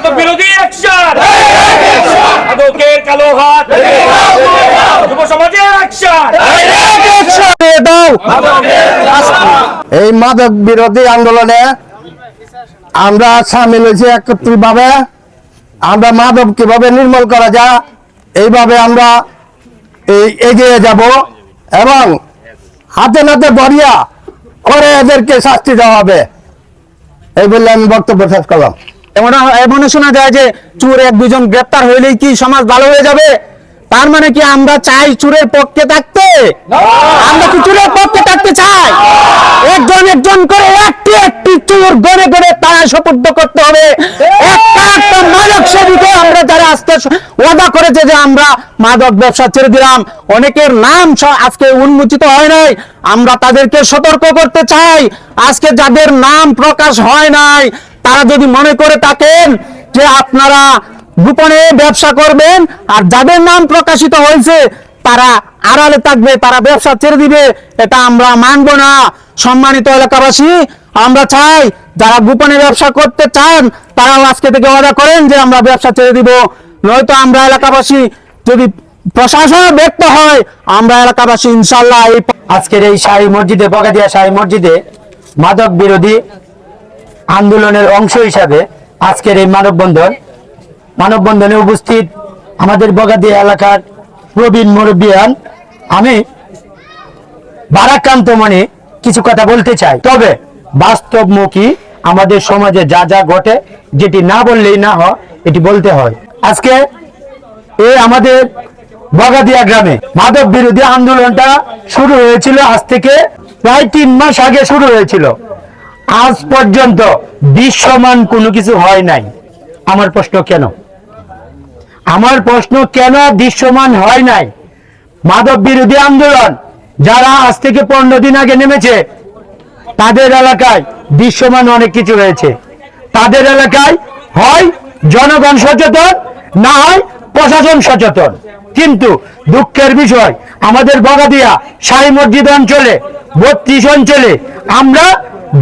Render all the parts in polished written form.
মাদক বিরোধী অ্যাকশন, মাদকের কালো হাত, যুব সমাজের অ্যাকশন। এই মাদক বিরোধী আন্দোলনে আমরা সামিল হয়েছি একত্রিত ভাবে। আমরা মাদক কিভাবে নির্মূল করা যায় এইভাবে আমরা এগিয়ে যাব এবং হাতে নাতে ধরিয়া করে এদেরকে শাস্তি দেওয়া হবে, এই বলে আমি বক্তব্য শেষ করলাম। এমন শোনা যায় যে চোর এক দুজন গ্রেপ্তার হইলেই কি সমাজ ভালো হয়ে যাবে? তার মানে কি আমরা চাই চোরের পক্ষে থাকতে? আমরা কি চোরের পক্ষে থাকতে চাই? একজন একজন করে একটি একটি চোর গড়ে গড়ে তারা সুপুর্দ করতে হবে। একটা একটা মাদক সেবীকে আমরা যারা আজকে ওয়াদা করেছে যে আমরা মাদক ব্যবসা ছেড়ে দিলাম, অনেকের নাম আজকে উন্মোচিত হয় নাই, আমরা তাদেরকে সতর্ক করতে চাই। আজকে যাদের নাম প্রকাশ হয় নাই তারা যদি মনে করে থাকেন যে আপনারা গোপনে ব্যবসা করবেন, আর যাদের নাম প্রকাশিত হয়েছে তারা আড়ালে থাকবে, তারা ব্যবসা ছেড়ে দিবে, এটা আমরা মানব না। সম্মানিত এলাকাবাসী, আমরা চাই যারা গোপনে ব্যবসা করতে চান তারাও আজকে থেকে ওয়াদা করেন যে আমরা ব্যবসা ছেড়ে দিব, নয়তো আমরা এলাকাবাসী যদি প্রশাসন ব্যর্থ হয় আমরা এলাকাবাসী ইনশাল্লাহ আজকের এই শাহী মসজিদে, বগাদিয়া শাহী মসজিদে মাদক বিরোধী আন্দোলনের অংশ হিসাবে আজকের এই মানববন্ধনে উপস্থিত আমাদের বগাদিয়া এলাকার প্রবীণ মুরব্বিয়ান, আমি বারাকান্ত মনে কিছু কথা বলতে চাই। তবে বাস্তবমুখী আমাদের সমাজে যা যা ঘটে, যেটি না বললেই না হয়, এটি বলতে হয়। আজকে এই আমাদের বগাদিয়া গ্রামে মাদক বিরোধী আন্দোলনটা শুরু হয়েছিল আজ থেকে প্রায় 3 মাস আগে শুরু হয়েছিল। আজ পর্যন্ত দৃশ্যমান কোনো কিছু হয় নাই। আমার প্রশ্ন কেন দৃশ্যমান হয় নাই? মাদক বিরোধী আন্দোলন যারা আজ থেকে 15 দিন আগে নেমেছে তাদের এলাকায় দৃশ্যমান অনেক কিছু হয়েছে। তাদের এলাকায় হয় জনগণ সচেতন, না হয় প্রশাসন সচেতন। কিন্তু দুঃখের বিষয় আমাদের বগাদিয়া শাহী মসজিদ অঞ্চলে 32 অঞ্চলে আমরা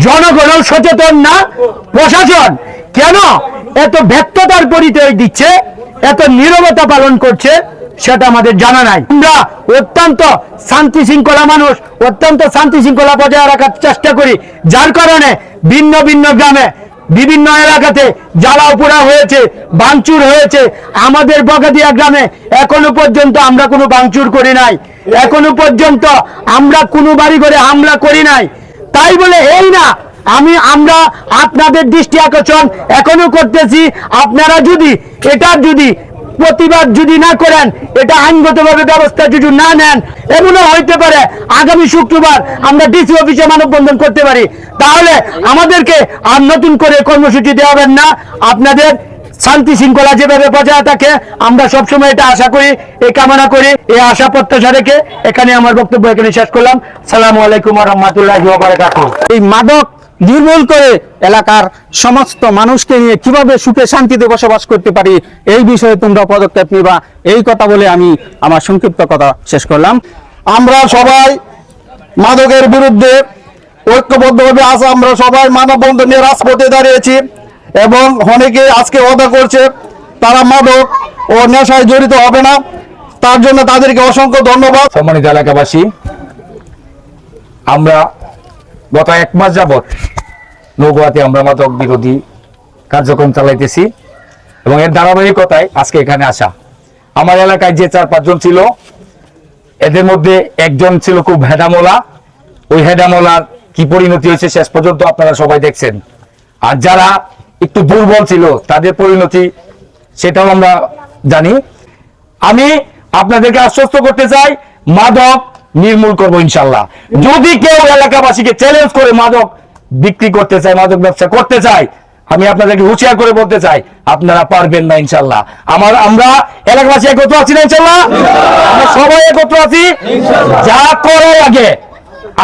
জনগণও সচেতন না, প্রশাসন কেন এত ব্যর্থতার পরিচয় দিচ্ছে, এত নীরবতা পালন করছে, সেটা আমাদের জানা নাই। আমরা অত্যন্ত শান্তি শৃঙ্খলা মানুষ, অত্যন্ত শান্তি শৃঙ্খলা বজায় রাখার চেষ্টা করি, যার কারণে ভিন্ন ভিন্ন গ্রামে বিভিন্ন এলাকাতে জ্বালাও পোড়া হয়েছে, ভাঙচুর হয়েছে। আমাদের বগাদিয়া গ্রামে এখনো পর্যন্ত আমরা কোনো ভাঙচুর করি নাই, এখনো পর্যন্ত আমরা কোনো বাড়ি ঘরে হামলা করি নাই। তাই বলে এই না আমরা আপনাদের দৃষ্টি আকর্ষণ এখনো করতেছি, আপনারা যদি প্রতিবাদ যদি না করেন, এটা আইনগতভাবে ব্যবস্থা যদি না নেন, এমনও হইতে পারে আগামী শুক্রবার আমরা ডিসি অফিসে মানববন্ধন করতে পারি। তাহলে আমাদেরকে আর নতুন করে কর্মসূচি দেওয়াবেন না। আপনাদের শান্তি শৃঙ্খলা যেভাবে বজায় থাকে আমরা সবসময় এটা আশা করি, এই কামনা করি, এই আশা প্রত্যাশা রেখে এখানে আমার বক্তব্য এখানে শেষ করলাম। আসসালামু আলাইকুম ওয়া রাহমাতুল্লাহি ওয়া বারাকাতুহু। এই মাদক নির্মূল করে এলাকার সমস্ত মানুষকে নিয়ে কিভাবে সুখে শান্তিতে বসবাস করতে পারি এই বিষয়ে তোমরা পদক্ষেপ নিবা, এই কথা বলে আমি আমার সংক্ষিপ্ত কথা শেষ করলাম। আমরা সবাই মাদকের বিরুদ্ধে ঐক্যবদ্ধভাবে আজ আমরা সবাই মানববন্ধন নিয়ে রাজপথে দাঁড়িয়েছি এবং অনেকে আজকে ওয়াদা করছে তারা মাদক ও নেশায় জড়িত হবে না, তার জন্য তাদেরকে অসংখ্য ধন্যবাদ। সম্মানিত এলাকাবাসী, আমরা গত 1 মাস যাবৎ নৌগাঁতে আমরা মাদক বিরোধী কার্যক্রম চালাইতেছি এবং এর ধারাবাহিকতায় আজকে এখানে আসা। আমার এলাকায় যে 4-5 জন ছিল, এদের মধ্যে একজন ছিল খুব হেডামোলা। ওই হেডামোলার কি পরিণতি হয়েছে শেষ পর্যন্ত আপনারা সবাই দেখছেন। আর যারা একটু দুর্বল ছিল তাদের পরিণতি সেটাও আমরা জানি। আমি আপনাদেরকে আশ্বস্ত করতে চাই, মাদক নির্মূল করবো ইনশাল্লাহ। যদি কেউ এলাকাবাসীকে চ্যালেঞ্জ করে মাদক বিক্রি করতে চায়, মাদক ব্যবসা করতে চায়, আমি আপনাদেরকে হুঁশিয়ার করে বলতে চাই আপনারা পারবেন না ইনশাল্লাহ। আমরা এলাকাবাসী একত্র আছি না ইনশাল্লাহ? আমরা সবাই একত্র আছি। যা করার আগে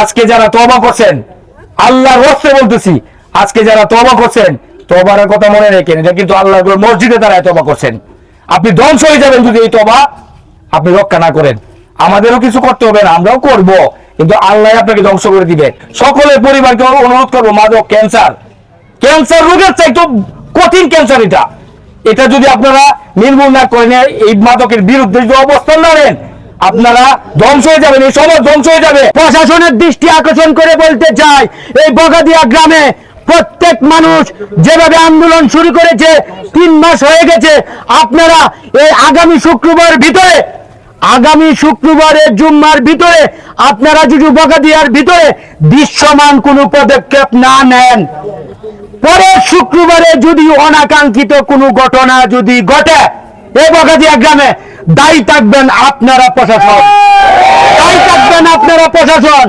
আজকে যারা তওবা করছেন, আল্লাহর ওয়াস্তে বলতেছি, আজকে যারা তওবা করছেন, তওবার কথা মনে রেখেন, এটা কিন্তু আল্লাহর মসজিদে তারা তওবা করছেন। আপনি ধ্বংস হয়ে যাবেন যদি এই তওবা আপনি রক্ষা না করেন। আমাদেরও কিছু করতে হবে না, আমরাও করব, কিন্তু আল্লাহ আপনাকে ধ্বংস করে দিবে। সকলের পরিবারকে অনুরোধ করবো, মাদক ক্যান্সার রোগের চাইতো কঠিন ক্যান্সার, এটা এটা যদি আপনারা নির্মূল না করেন, এই মাদকের বিরুদ্ধে যদি অবস্থান না নেন, আপনারা ধ্বংস হয়ে যাবেন, এই সমাজ ধ্বংস হয়ে যাবে। প্রশাসনের দৃষ্টি আকর্ষণ করে বলতে চাই, এই বগাদিয়া গ্রামে প্রত্যেক মানুষ যেভাবে আন্দোলন শুরু করেছে 3 মাস হয়ে গেছে, আপনারা এই আগামী শুক্রবারের জুম্মার ভিতরে আপনারা যদি বগাদিয়ার ভিতরে দৃশ্যমান কোনো পদক্ষেপ না নেন, পরের শুক্রবারে যদি অনাকাঙ্ক্ষিত কোনো ঘটনা যদি ঘটে এই বগাদিয়া গ্রামে, দায়ী থাকবেন আপনারা প্রশাসন।